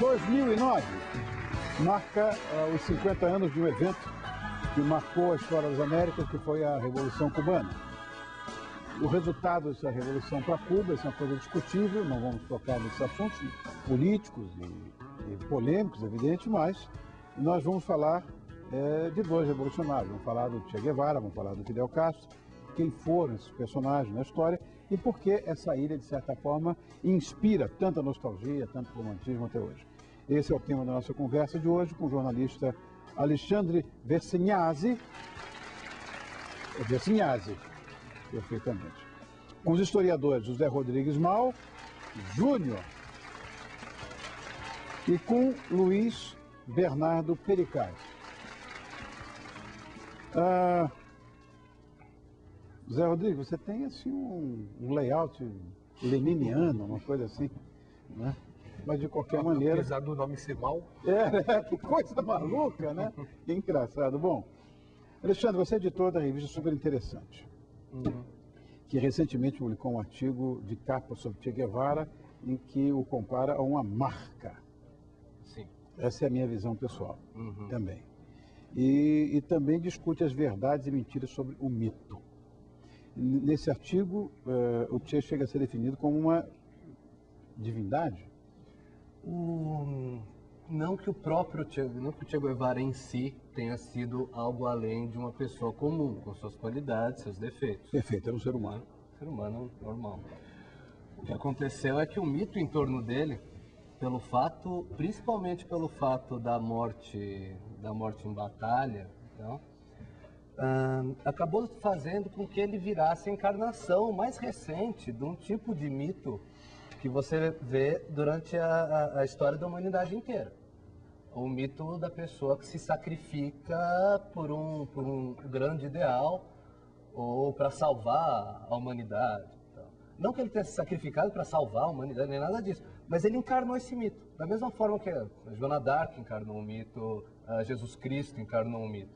2009 marca os 50 anos de um evento que marcou a história das Américas, que foi a Revolução Cubana. O resultado dessa revolução para Cuba, isso é uma coisa discutível, não vamos tocar nesses assuntos políticos e polêmicos, evidente, mas nós vamos falar de dois revolucionários. Vamos falar do Che Guevara, vamos falar do Fidel Castro, quem foram esses personagens na história e por que essa ilha, de certa forma, inspira tanta nostalgia, tanto romantismo até hoje. Esse é o tema da nossa conversa de hoje com o jornalista Alexandre Versinhasi. Versinhasi, perfeitamente. Com os historiadores José Rodrigues Mal Júnior e com Luiz Bernardo Pericay. José Rodrigues, você tem assim um layout leniniano, uma coisa assim, né? Mas de qualquer maneira... Apesar do nome ser mal. Que coisa maluca, né? Que engraçado. Bom, Alexandre, você é editor da revista Super Interessante, que recentemente publicou um artigo de capa sobre Che Guevara, em que o compara a uma marca. Sim. Essa é a minha visão pessoal, também. E também discute as verdades e mentiras sobre o mito. Nesse artigo, o Che chega a ser definido como uma divindade? Não que o próprio Che Guevara em si tenha sido algo além de uma pessoa comum, com suas qualidades, seus defeitos. Perfeito, era um ser humano. Ser humano normal. O que aconteceu é que o mito em torno dele, principalmente pelo fato da morte em batalha, então, acabou fazendo com que ele virasse a encarnação mais recente de um tipo de mito que você vê durante a história da humanidade inteira. O mito da pessoa que se sacrifica por um grande ideal ou para salvar a humanidade. Então, não que ele tenha se sacrificado para salvar a humanidade, nem nada disso, mas ele encarnou esse mito. Da mesma forma que a Joana d'Arc encarnou um mito, Jesus Cristo encarnou um mito.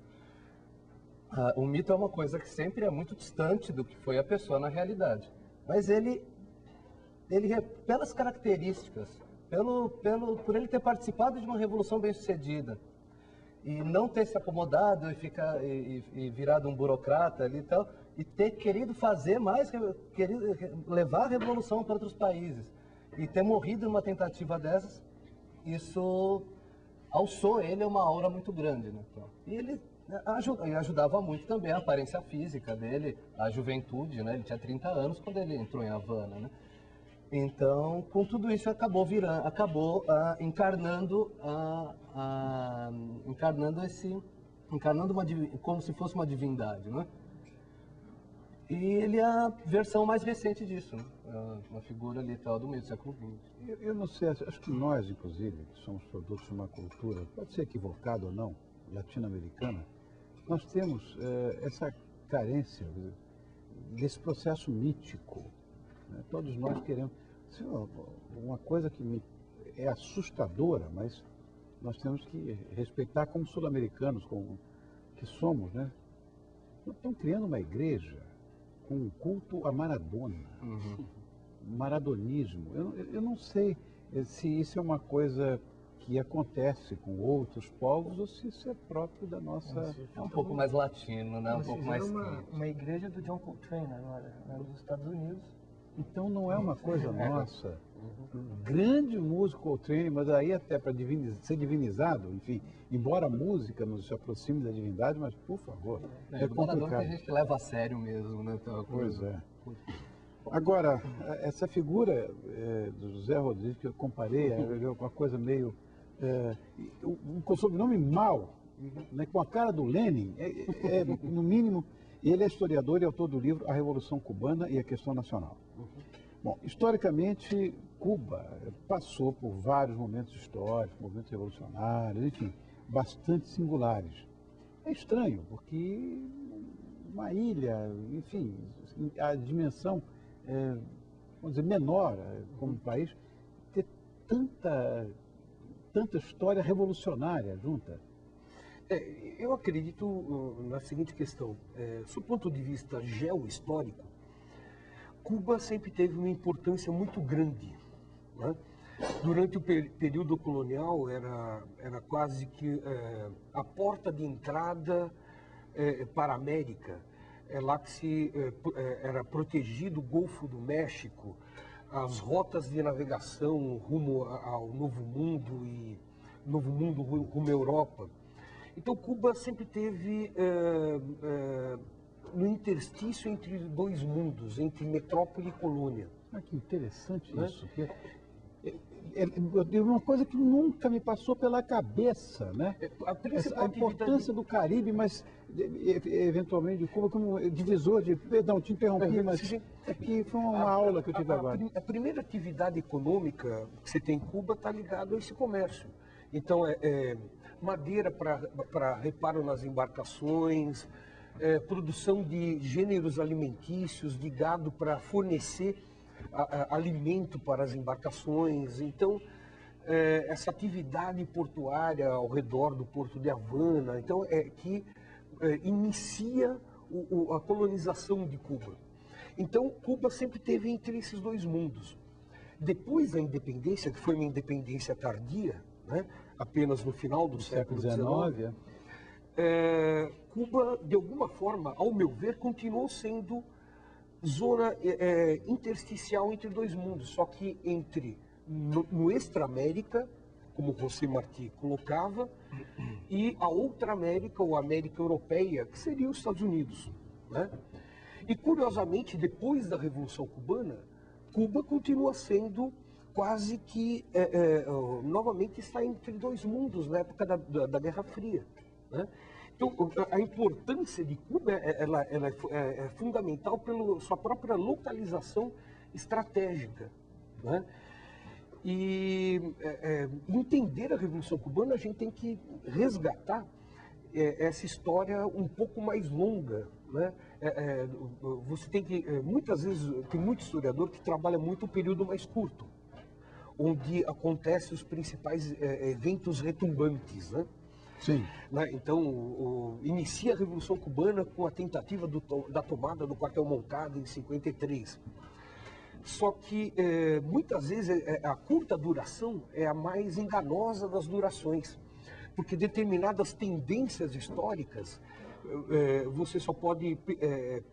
O mito é uma coisa que sempre é muito distante do que foi a pessoa na realidade. Mas ele pelas características, por ele ter participado de uma revolução bem-sucedida e não ter se acomodado e virado um burocrata ali e tal, e ter querido levar a revolução para outros países e ter morrido numa tentativa dessas, isso alçou ele a uma aura muito grande, né? E ele ajudava muito também a aparência física dele, a juventude, né? Ele tinha 30 anos quando ele entrou em Havana, né? Então, com tudo isso, acabou encarnando como se fosse uma divindade, né? E ele é a versão mais recente disso, né? Uma figura literal do meio do século XX. Eu não sei, acho que nós, inclusive, que somos produtos de uma cultura, pode ser equivocado ou não, latino-americana, nós temos essa carência desse processo mítico. Todos nós queremos. Uma coisa que é assustadora, mas nós temos que respeitar como sul-americanos, que somos, né? Estão criando uma igreja com um culto a Maradona, maradonismo. Eu não sei se isso é uma coisa que acontece com outros povos ou se isso é próprio da nossa... É um pouco mais latino, né? Um pouco mais uma igreja do John Coltrane agora, nos Estados Unidos. Então não é uma coisa nossa. Grande músico Coltrane, mas aí até para ser divinizado, enfim, embora a música nos aproxime da divindade, mas por favor, é complicado. Que a gente leva a sério mesmo, né? Pois é. Agora, essa figura do José Rodrigues, que eu comparei, é uma coisa meio... com o sobrenome Mal, né, com a cara do Lenin, no mínimo... Ele é historiador e autor do livro A Revolução Cubana e a Questão Nacional. Bom, historicamente, Cuba passou por vários momentos históricos, momentos revolucionários, enfim, bastante singulares. É estranho, porque uma ilha, enfim, a dimensão, vamos dizer, menor como país, ter tanta história revolucionária junta. Eu acredito na seguinte questão, do ponto de vista geohistórico, Cuba sempre teve uma importância muito grande, né? Durante o período colonial, era quase que a porta de entrada para a América. É lá que era protegido o Golfo do México, as rotas de navegação rumo ao Novo Mundo e rumo à Europa. Então, Cuba sempre teve no interstício entre dois mundos, entre metrópole e colônia. Ah, que interessante isso. É uma coisa que nunca me passou pela cabeça, né? A importância do Caribe, mas eventualmente de Cuba como divisor de... Perdão, te interrompi, mas aqui foi uma aula que eu tive agora. A primeira atividade econômica que você tem em Cuba está ligada a esse comércio. Então, madeira para reparo nas embarcações, produção de gêneros alimentícios, de gado para fornecer alimento para as embarcações. Então, essa atividade portuária ao redor do Porto de Havana, então, que inicia a colonização de Cuba. Então, Cuba sempre teve entre esses dois mundos. Depois da independência, que foi uma independência tardia, né, apenas no final do século XIX, Cuba, de alguma forma, ao meu ver, continuou sendo zona intersticial entre dois mundos, só que no extra-América, como José Martí colocava, e a outra América, ou América Europeia, que seria os Estados Unidos, né? E, curiosamente, depois da Revolução Cubana, Cuba continua sendo quase que, novamente, está entre dois mundos, na época da Guerra Fria, né? Então, a importância de Cuba ela é fundamental pela sua própria localização estratégica, né? E entender a Revolução Cubana, a gente tem que resgatar essa história um pouco mais longa, né? Você tem que, muitas vezes, tem muito historiador que trabalha muito o período mais curto, onde acontecem os principais eventos retumbantes, né? Sim. Então, inicia a Revolução Cubana com a tentativa da tomada do quartel Moncada em 53. Só que, muitas vezes, a curta duração é a mais enganosa das durações, porque determinadas tendências históricas, você só pode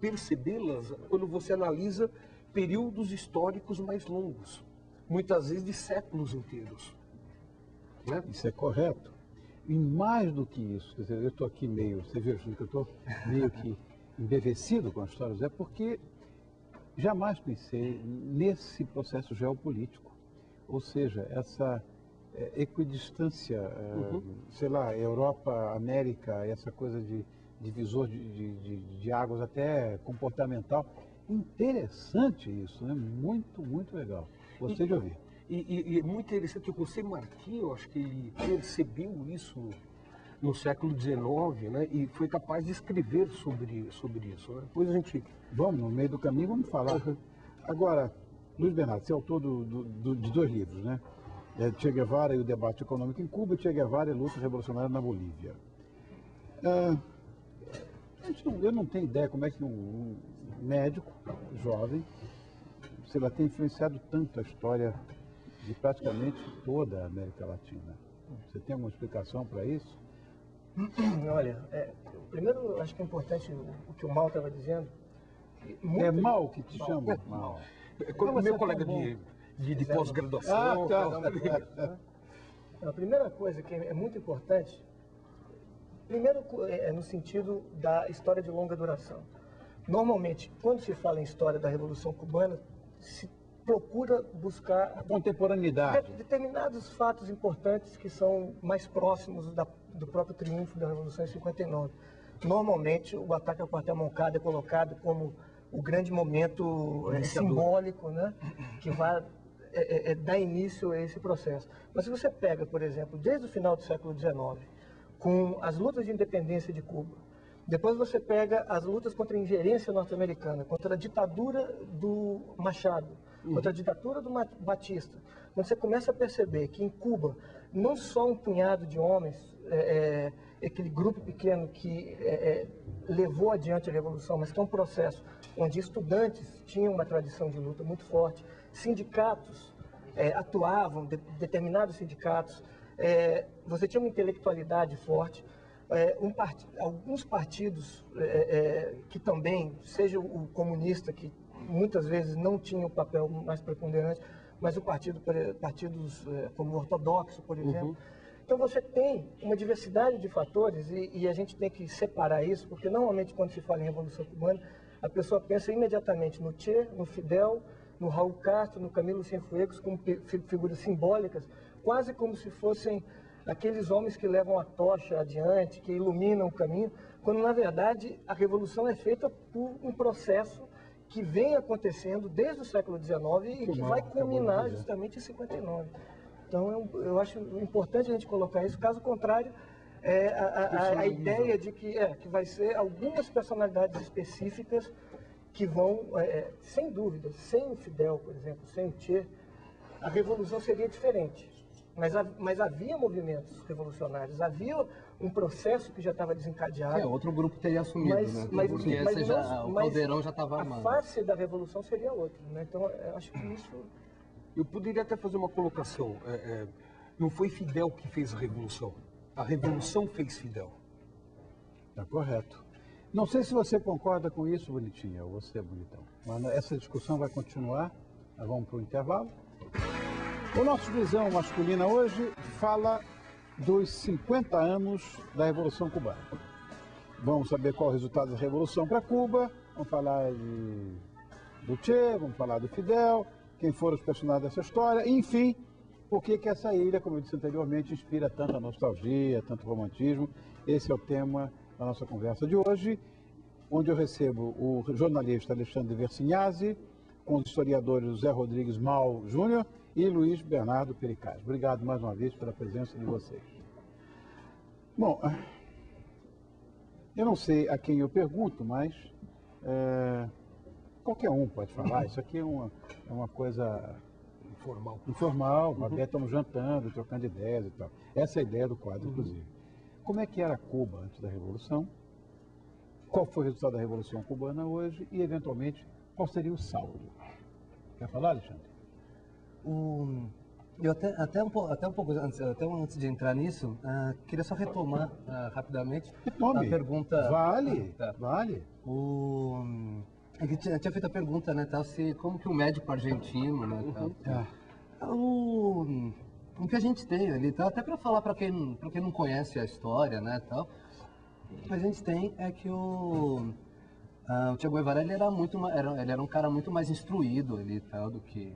percebê-las quando você analisa períodos históricos mais longos, muitas vezes de séculos inteiros, né? Isso é correto. E mais do que isso, quer dizer, eu estou aqui meio, você viu que eu estou meio que embevecido com a história do Zé, porque jamais pensei nesse processo geopolítico, ou seja, essa equidistância, sei lá, Europa, América, essa coisa de divisor de águas até comportamental. Interessante isso, né? Muito, muito legal. Gostei de ouvir. E é muito interessante que o José Martí, eu acho que ele percebeu isso no século XIX, né? E foi capaz de escrever sobre isso, né? Depois a gente... Vamos, no meio do caminho, vamos falar. Agora, Luiz Bernardo, você é autor de dois livros, né? Che Guevara e o debate econômico em Cuba, e Che Guevara e a luta revolucionária na Bolívia. Eu não tenho ideia como é que um médico jovem, sei lá, tem influenciado tanto a história de praticamente toda a América Latina. Você tem alguma explicação para isso? Olha, primeiro acho que é importante o que o Mal estava dizendo. É Mal que te chama? Mal. Meu colega de pós-graduação. A primeira coisa que é muito importante, primeiro é no sentido da história de longa duração. Normalmente, quando se fala em história da Revolução Cubana, se procura buscar a contemporaneidade, determinados fatos importantes que são mais próximos do próprio triunfo da Revolução em 59. Normalmente, o ataque ao quartel Moncada é colocado como o grande momento simbólico, né, que vai dar início a esse processo. Mas se você pega, por exemplo, desde o final do século XIX, com as lutas de independência de Cuba, depois você pega as lutas contra a ingerência norte-americana, contra a ditadura do Machado, contra a ditadura do Batista. Quando você começa a perceber que em Cuba, não só um punhado de homens, aquele grupo pequeno que levou adiante a Revolução, mas que é um processo onde estudantes tinham uma tradição de luta muito forte, sindicatos atuavam, determinados sindicatos, você tinha uma intelectualidade forte, alguns partidos que também, seja o comunista, que muitas vezes não tinha o papel mais preponderante, mas partidos como o ortodoxo, por exemplo. Então você tem uma diversidade de fatores e a gente tem que separar isso, porque normalmente quando se fala em Revolução Cubana, a pessoa pensa imediatamente no Che, no Fidel, no Raul Castro, no Camilo Cienfuegos, como figuras simbólicas, quase como se fossem aqueles homens que levam a tocha adiante, que iluminam o caminho, quando na verdade a revolução é feita por um processo que vem acontecendo desde o século XIX e que vai culminar justamente em 59. Então eu acho importante a gente colocar isso, caso contrário, a ideia de que vai ser algumas personalidades específicas que vão, sem dúvida, sem o Fidel, por exemplo, sem o Che, a revolução seria diferente. Mas havia movimentos revolucionários, havia um processo que já estava desencadeado. Outro grupo teria assumido, né? Porque o Caldeirão já estava armado. A face da revolução seria outra, né? Então, eu acho que isso... Eu poderia até fazer uma colocação. Não foi Fidel que fez a revolução fez Fidel. Está correto. Não sei se você concorda com isso, Bonitinha, ou você, Bonitão. Mas essa discussão vai continuar. Nós vamos para o intervalo. O nosso Visão Masculina hoje fala dos 50 anos da Revolução Cubana. Vamos saber qual é o resultado da Revolução para Cuba, vamos falar do Che, vamos falar do Fidel, quem foram os personagens dessa história, enfim, por que essa ilha, como eu disse anteriormente, inspira tanta nostalgia, tanto romantismo. Esse é o tema da nossa conversa de hoje, onde eu recebo o jornalista Alexandre Versinhasi, com os historiadores José Rodrigues Mal Júnior e Luiz Bernardo Pericaz. Obrigado mais uma vez pela presença de vocês. Bom, eu não sei a quem eu pergunto, mas qualquer um pode falar. Isso aqui é uma coisa informal, estamos jantando, trocando ideias e tal. Essa é a ideia do quadro, inclusive. Como é que era Cuba antes da Revolução? Qual foi o resultado da Revolução Cubana hoje? E, eventualmente, qual seria o saldo? Quer falar, Alexandre? Eu até um pouco antes de entrar nisso, queria só retomar rapidamente a pergunta. Vale, tá. vale. É que tinha feito a pergunta, né, tal, como que o médico argentino, né, tal. O que a gente tem ali, tal, até para falar para quem não conhece a história, né, tal, o que a gente tem é que o Che Guevara ele era um cara muito mais instruído ali, tal, do que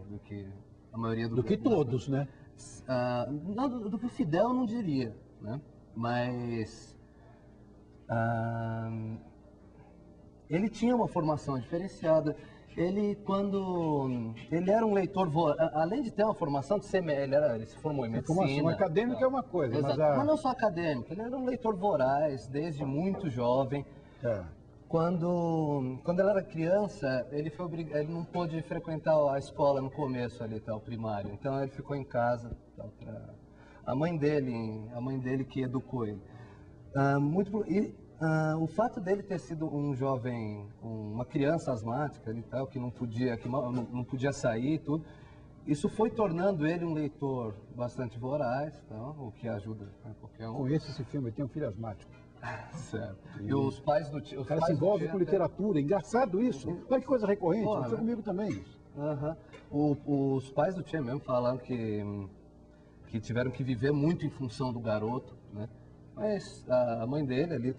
a maioria do que todos, né? Do que o Fidel eu não diria, né? Mas ele tinha uma formação diferenciada. Ele era um leitor voraz, além de ter uma formação de ser, ele se formou em medicina. Formação acadêmica é uma coisa, mas não só acadêmica. Ele era um leitor voraz desde muito jovem. Quando ele era criança, ele não pôde frequentar a escola no começo ali, o primário. Então ele ficou em casa, a mãe dele que educou ele. O fato dele ter sido um jovem, uma criança asmática ali, que não podia sair e tudo, isso foi tornando ele um leitor bastante voraz, o que ajuda qualquer um. Conheço esse filme, eu tenho um filho asmático. Certo. E os pais do Che... O cara se envolve com literatura, engraçado isso. Olha que coisa recorrente, aconteceu comigo também isso. Os pais do Che mesmo falaram que tiveram que viver muito em função do garoto, né? Mas a mãe dele ali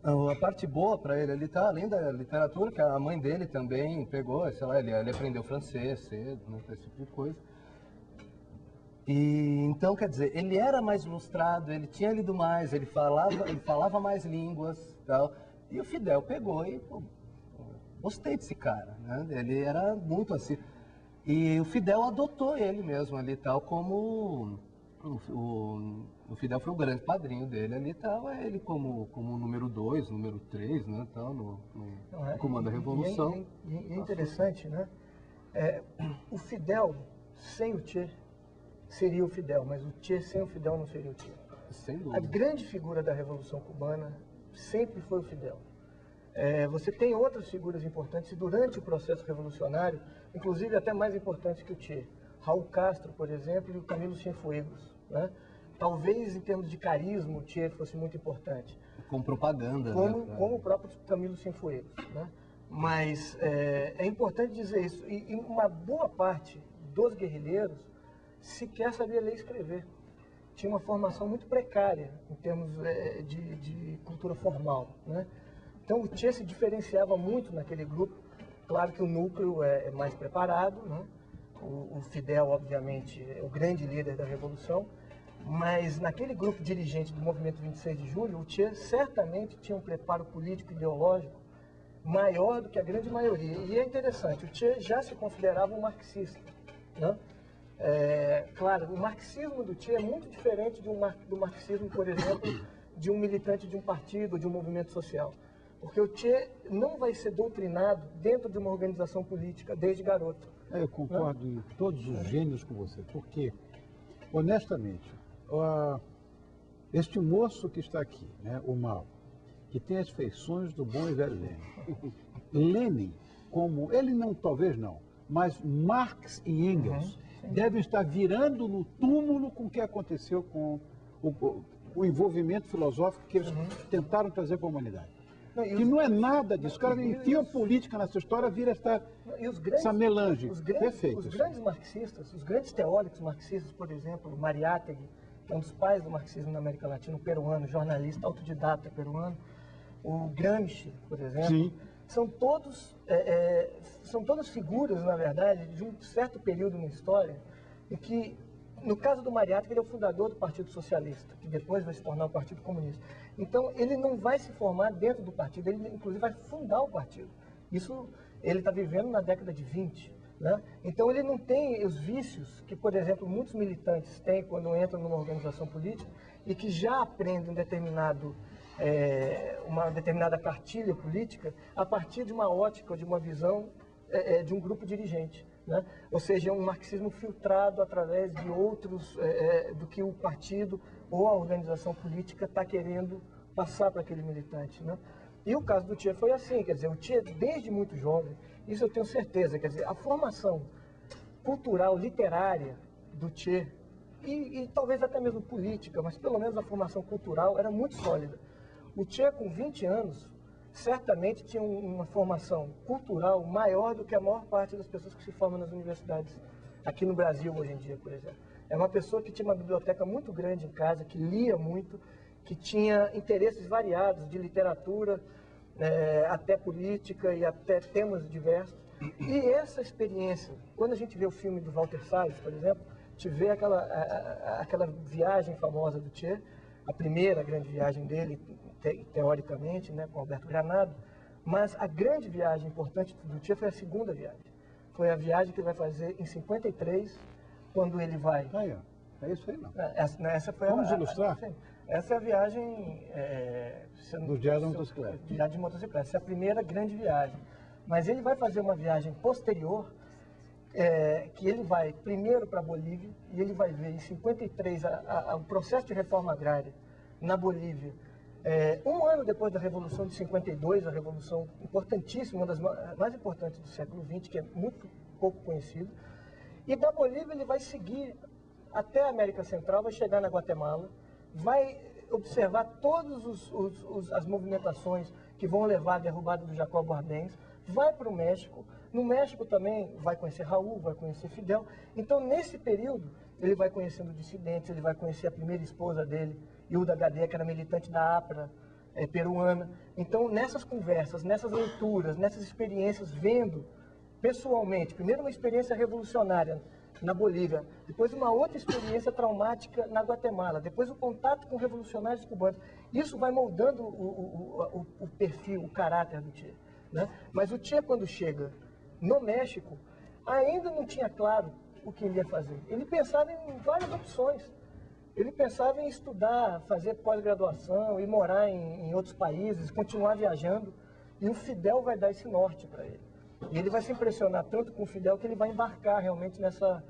a parte boa para ele ali além da literatura, que a mãe dele também pegou, sei lá, ele aprendeu francês cedo, né, esse tipo de coisa. E então, quer dizer, ele era mais ilustrado, ele tinha lido mais, ele falava mais línguas, tal. E o Fidel pegou e gostei desse cara, né? Ele era muito assim. E o Fidel adotou ele mesmo ali, tal, como o Fidel foi o grande padrinho dele ali, tal, ele como número 2, número 3, né, tal, no comando da Revolução. E é interessante, né? O Fidel sem o Che seria o Fidel, mas o Che sem o Fidel não seria o Che. Sem dúvida. A grande figura da Revolução Cubana sempre foi o Fidel. Você tem outras figuras importantes durante o processo revolucionário, inclusive até mais importantes que o Che. Raul Castro, por exemplo, e o Camilo Cienfuegos, né? Talvez em termos de carisma o Che fosse muito importante. Com propaganda, Como o próprio Camilo Cienfuegos, né? Mas é importante dizer isso. E uma boa parte dos guerrilheiros sequer sabia ler e escrever. Tinha uma formação muito precária em termos de cultura formal, né? Então o Che se diferenciava muito naquele grupo. Claro que o núcleo é mais preparado, né? O Fidel, obviamente, é o grande líder da Revolução, mas naquele grupo dirigente do movimento 26 de julho, o Che certamente tinha um preparo político e ideológico maior do que a grande maioria. E é interessante, o Che já se considerava um marxista, né? Claro, o marxismo do Che é muito diferente do marxismo, por exemplo, de um militante de um partido, de um movimento social. Porque o Che não vai ser doutrinado dentro de uma organização política desde garoto. Eu concordo em todos os gênios com você, porque, honestamente, este moço que está aqui, né, o Mao, que tem as feições do bom e velho Lenin. Lenin, como, ele não, talvez não, mas Marx e Engels devem estar virando no túmulo com o que aconteceu com o envolvimento filosófico que eles tentaram trazer para a humanidade. Que não é nada disso. Os caras enfiam política nessa história, vira essa melange. Perfeito. Os grandes marxistas, os grandes teóricos marxistas, por exemplo, Mariátegui, que é um dos pais do marxismo na América Latina, peruano, jornalista autodidata peruano, o Gramsci, por exemplo, Sim. são todas figuras, na verdade, de um certo período na história, em que, no caso do Mariátegui, ele é o fundador do Partido Socialista, que depois vai se tornar o Partido Comunista. Então, ele não vai se formar dentro do partido, ele, inclusive, vai fundar o partido. Isso ele está vivendo na década de 20. Né? Então, ele não tem os vícios que, por exemplo, muitos militantes têm quando entram numa organização política e que já aprendem uma determinada cartilha política a partir de uma ótica ou de uma visão de um grupo dirigente. Né? Ou seja, um marxismo filtrado através de outros, do que o partido ou a organização política está querendo passar para aquele militante. Né? E o caso do Che foi assim, quer dizer, o Che, desde muito jovem, isso eu tenho certeza, quer dizer, a formação cultural, literária do Che, e talvez até mesmo política, mas pelo menos a formação cultural era muito sólida. O Che, com 20 anos, certamente tinha uma formação cultural maior do que a maior parte das pessoas que se formam nas universidades aqui no Brasil hoje em dia, por exemplo. É uma pessoa que tinha uma biblioteca muito grande em casa, que lia muito, que tinha interesses variados, de literatura, até política e até temas diversos. E essa experiência, quando a gente vê o filme do Walter Salles, por exemplo, te vê aquela viagem famosa do Che, a primeira grande viagem dele, teoricamente, né, com Alberto Granado, mas a grande viagem importante do Che foi a segunda viagem. Foi a viagem que ele vai fazer em 53, quando ele vai... É isso aí, não. Essa foi Vamos ilustrar? Essa é a viagem... do Diário da Motocicleta. Diário de Motocicleta. Essa é a primeira grande viagem. Mas ele vai fazer uma viagem posterior, que ele vai primeiro para a Bolívia, e ele vai ver em 53 o processo de reforma agrária na Bolívia. Um ano depois da Revolução de 52, a revolução importantíssima, uma das mais importantes do século XX, que é muito pouco conhecida. E da Bolívia ele vai seguir até a América Central, vai chegar na Guatemala, vai observar todas as movimentações que vão levar à derrubada do Jacobo Arbenz, vai para o México. No México também vai conhecer Raul, vai conhecer Fidel. Então, nesse período, ele vai conhecendo dissidentes, ele vai conhecer a primeira esposa dele, Hilda Gadea, que era militante da APRA peruana. Então, nessas conversas, nessas leituras, nessas experiências, vendo pessoalmente, primeiro uma experiência revolucionária na Bolívia, depois uma outra experiência traumática na Guatemala, depois o contato com revolucionários cubanos. Isso vai moldando o perfil, o caráter do Che. Né? Mas o Che, quando chega no México, ainda não tinha claro o que ele ia fazer. Ele pensava em várias opções. Ele pensava em estudar, fazer pós-graduação, ir morar em outros países, continuar viajando. E o Fidel vai dar esse norte para ele. E ele vai se impressionar tanto com o Fidel que ele vai embarcar realmente nessa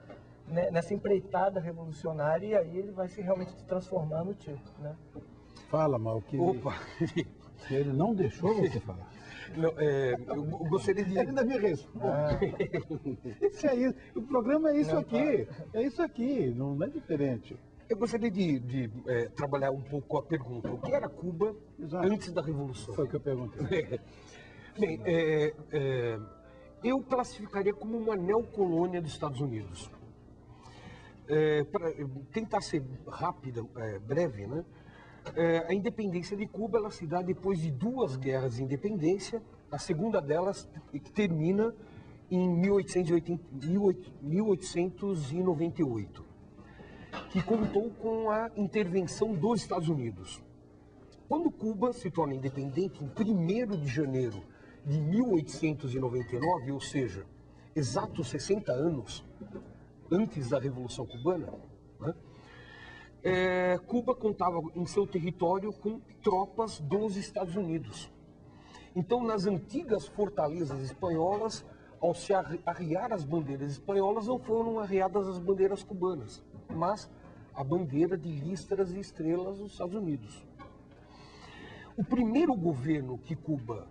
empreitada revolucionária, e aí ele vai realmente se transformar no Che. Né? Fala, Mal, que... Opa! Ele não deixou você falar. Não, eu gostaria de... Ele ainda me responde. Isso é isso. O programa é isso aqui. É isso aqui, não é diferente. Eu gostaria de trabalhar um pouco a pergunta. O que era Cuba Exato. antes da Revolução? Foi o que eu perguntei. Bem, eu classificaria como uma neocolônia dos Estados Unidos. Para tentar ser rápida, breve, né? A independência de Cuba ela se dá depois de 2 guerras de independência. A segunda delas que termina em 1898, que contou com a intervenção dos Estados Unidos. Quando Cuba se torna independente, em 1º de janeiro de 1899, ou seja, exatos 60 anos antes da Revolução Cubana, né? Cuba contava em seu território com tropas dos Estados Unidos. Então, nas antigas fortalezas espanholas, ao se arriar as bandeiras espanholas, não foram arriadas as bandeiras cubanas, mas a bandeira de listras e estrelas dos Estados Unidos. O primeiro governo que Cuba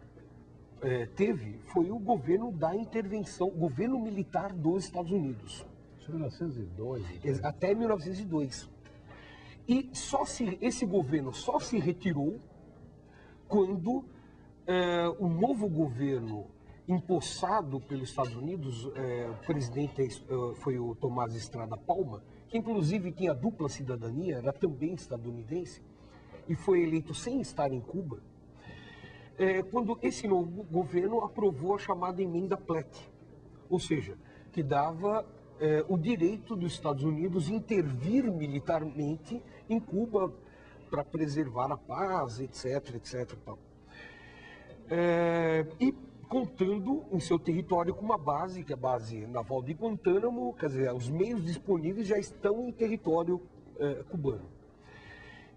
teve foi o governo da intervenção, o governo militar dos Estados Unidos. Isso é 1902. Até 1902. E esse governo só se retirou quando o novo governo empossado pelos Estados Unidos, o presidente foi o Tomás Estrada Palma, que inclusive tinha dupla cidadania, era também estadunidense, e foi eleito sem estar em Cuba, quando esse novo governo aprovou a chamada Emenda Platt, ou seja, que dava o direito dos Estados Unidos intervir militarmente em Cuba para preservar a paz, etc, etc. E contando em seu território com uma base, que é a base naval de Guantánamo, quer dizer, os meios disponíveis já estão em território cubano.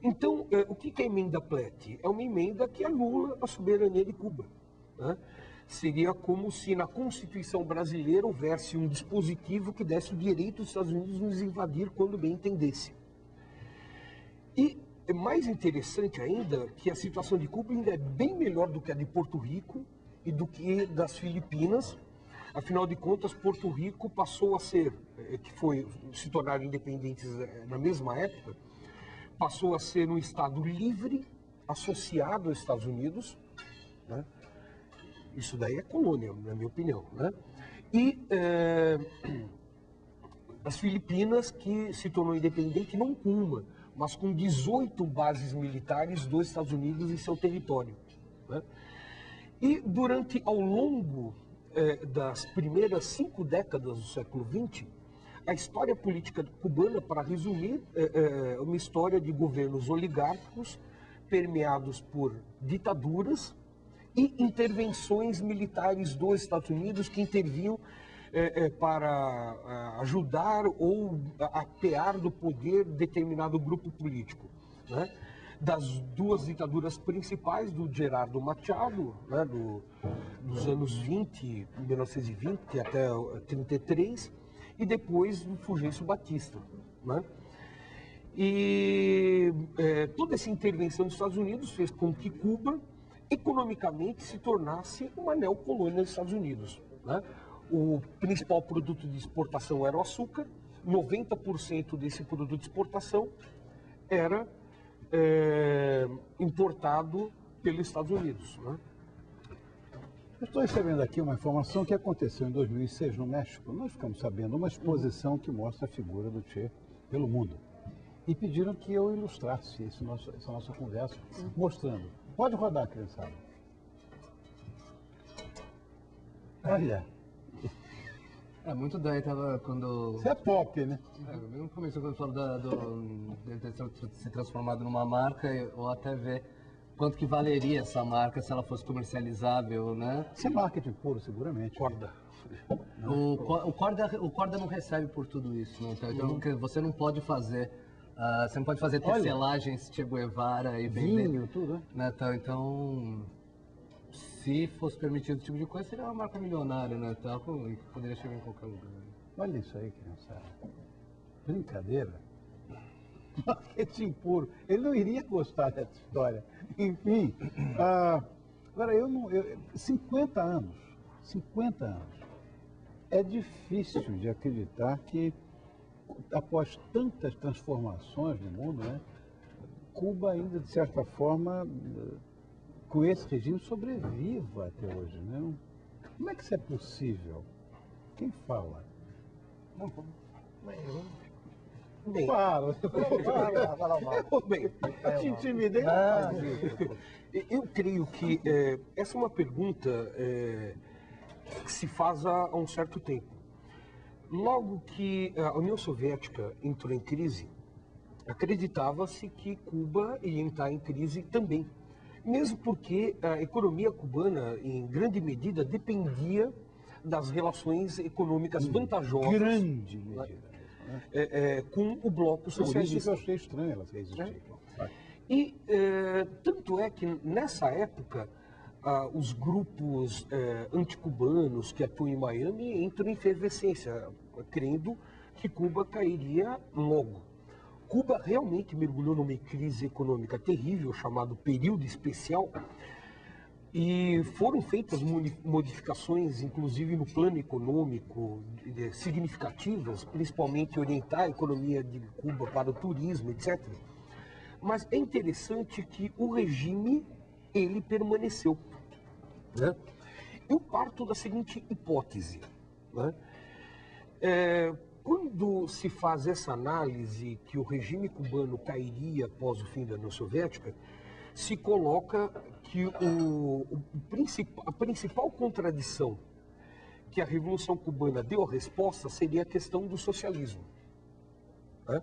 Então, o que é a Emenda Platt? É uma emenda que anula a soberania de Cuba, né? Seria como se na Constituição brasileira houvesse um dispositivo que desse o direito dos Estados Unidos de nos invadir quando bem entendesse. E é mais interessante ainda que a situação de Cuba ainda é bem melhor do que a de Porto Rico e do que das Filipinas. Afinal de contas, Porto Rico passou a ser, se tornaram independentes na mesma época, passou a ser um Estado livre, associado aos Estados Unidos, né? Isso daí é colônia, na minha opinião, né? E as Filipinas, que se tornou independente não com uma, mas com 18 bases militares dos Estados Unidos em seu território, né? E ao longo das primeiras 5 décadas do século XX, a história política cubana, para resumir, é uma história de governos oligárquicos permeados por ditaduras e intervenções militares dos Estados Unidos que intervinham para ajudar ou apear do poder determinado grupo político, né? Das 2 ditaduras principais, do Gerardo Machado, né, dos anos 1920 até 33, e depois do Fulgêncio Batista, né? E toda essa intervenção dos Estados Unidos fez com que Cuba economicamente se tornasse uma neocolônia dos Estados Unidos, né? O principal produto de exportação era o açúcar, 90% desse produto de exportação era importado pelos Estados Unidos, né? Eu estou recebendo aqui uma informação que aconteceu em 2006 no México. Nós ficamos sabendo uma exposição que mostra a figura do Che pelo mundo. E pediram que eu ilustrasse essa nossa conversa, mostrando. Pode rodar, criançada. Olha. É muito daí, tava quando... Isso é pop, né? No começo, quando falou de ter se transformado numa marca, ou até ver quanto que valeria essa marca se ela fosse comercializável, né? Isso é marketing puro, seguramente. Corda. O Corda não recebe por tudo isso, né? Então você não pode fazer... você não pode fazer tecelagens Che Guevara e vender. Vinho, tudo, né? Então, se fosse permitido esse tipo de coisa, seria uma marca milionária, né? Então, poderia chegar em qualquer lugar. Olha isso aí, criançada. Brincadeira. marketing puro. Ele não iria gostar dessa história. Enfim, agora 50 anos, é difícil de acreditar que após tantas transformações no mundo, né, Cuba ainda, de certa forma, com esse regime, sobreviva até hoje. Né? Como é que isso é possível? Quem fala? Bem, Fala. bem, Eu te intimidei. eu creio que essa é uma pergunta que se faz há um certo tempo. Logo que a União Soviética entrou em crise, acreditava-se que Cuba ia entrar em crise também. Mesmo porque a economia cubana, em grande medida, dependia das relações econômicas vantajosas Grande medida. com o bloco Por isso que socialista. eu achei estranho ela existir. E tanto é que nessa época os grupos anticubanos que atuam em Miami entram em efervescência, crendo que Cuba cairia logo. Cuba realmente mergulhou numa crise econômica terrível, chamado período especial, e foram feitas modificações, inclusive no plano econômico, significativas, principalmente orientar a economia de Cuba para o turismo, etc. Mas é interessante que o regime, ele permaneceu. Né? Eu parto da seguinte hipótese. Né? Quando se faz essa análise que o regime cubano cairia após o fim da União Soviética, se coloca que a principal contradição que a Revolução Cubana deu a resposta seria a questão do socialismo. Né?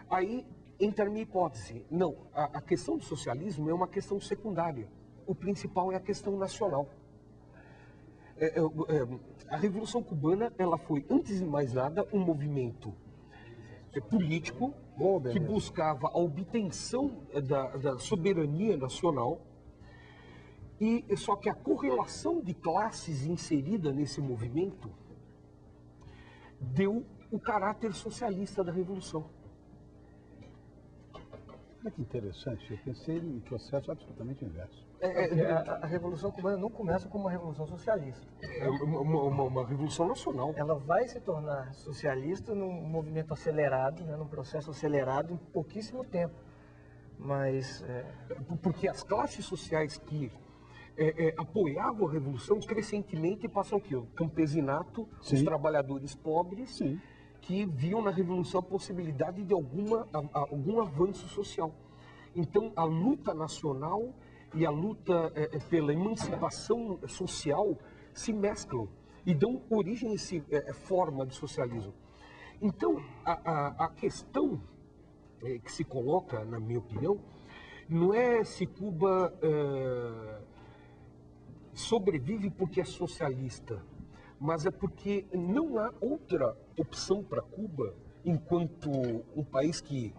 Aí entra a minha hipótese. Não, a questão do socialismo é uma questão secundária. O principal é a questão nacional. A Revolução Cubana, ela foi, antes de mais nada, um movimento político que buscava a obtenção da soberania nacional, e só que a correlação de classes inserida nesse movimento deu o caráter socialista da Revolução. Olha que interessante, eu pensei em processo absolutamente inverso. A Revolução Cubana não começa como uma revolução socialista. É uma revolução nacional. Ela vai se tornar socialista num movimento acelerado, né, num processo acelerado em pouquíssimo tempo. Mas Porque as classes sociais que apoiavam a revolução crescentemente passam o quê? O campesinato, Sim. os trabalhadores pobres, Sim. que viam na revolução a possibilidade de algum avanço social. Então, a luta nacional e a luta pela emancipação social se mesclam e dão origem a essa forma de socialismo. Então, a questão que se coloca, na minha opinião, não é se Cuba sobrevive porque é socialista, mas é porque não há outra opção para Cuba, enquanto um país que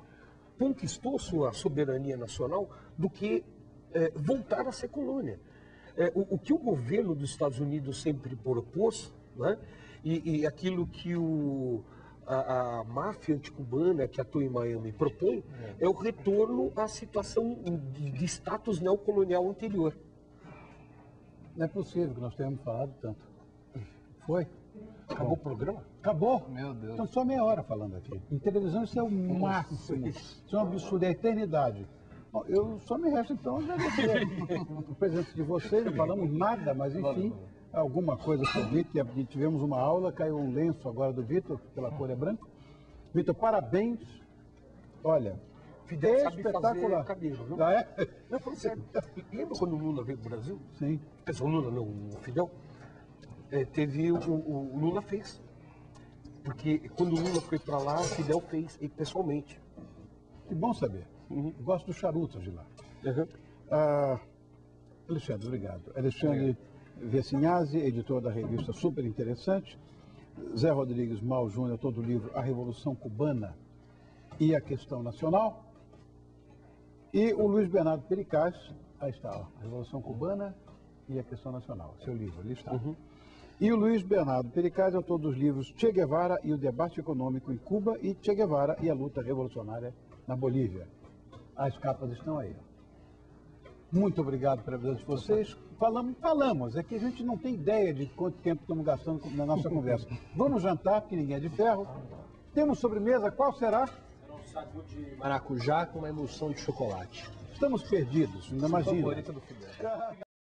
conquistou sua soberania nacional, do que voltar a ser colônia. O que o governo dos Estados Unidos sempre propôs, né, e aquilo que a máfia anticubana que atua em Miami propõe, é o retorno à situação de status neocolonial anterior. Não é possível que nós tenhamos falado tanto. Foi? Acabou o programa? Acabou? Meu Deus. Então só meia hora falando aqui. Em televisão isso é o máximo. Isso é um absurdo, é a eternidade. Bom, eu só me resta então agradecer a presença de vocês, não falamos nada, mas enfim, alguma coisa sobre o Vitor. Tivemos uma aula, caiu um lenço agora do Vitor, pela cor é branco. Vitor, parabéns. Olha, Fidel sabe espetacular. fazer cabelo, viu? Ah, é? Não, falando sério. Lembra quando o Lula veio para o Brasil? Sim. O Lula não, o Fidel. O Lula fez. Porque quando o Lula foi para lá, o Fidel fez, e pessoalmente. Que bom saber. Uhum. Gosto dos charutos de lá. Uhum. Alexandre, obrigado. Alexandre Vessinhazzi, editor da revista Super Interessante. Zé Rodrigues Mal Júnior, autor do livro A Revolução Cubana e a Questão Nacional. E o Luiz Bernardo Pericaz, aí está, ó, A Revolução Cubana e a Questão Nacional, seu livro, ali está. Uhum. E o Luiz Bernardo Pericaz, autor dos livros Che Guevara e o Debate Econômico em Cuba e Che Guevara e a Luta Revolucionária na Bolívia. As capas estão aí. Muito obrigado pela presença de vocês. Falamos, é que a gente não tem ideia de quanto tempo estamos gastando na nossa conversa. Vamos jantar, porque ninguém é de ferro. Temos sobremesa, qual será? Será um sagu de maracujá com uma emulsão de chocolate. Estamos perdidos, ainda imagina. Favorito do Fidel.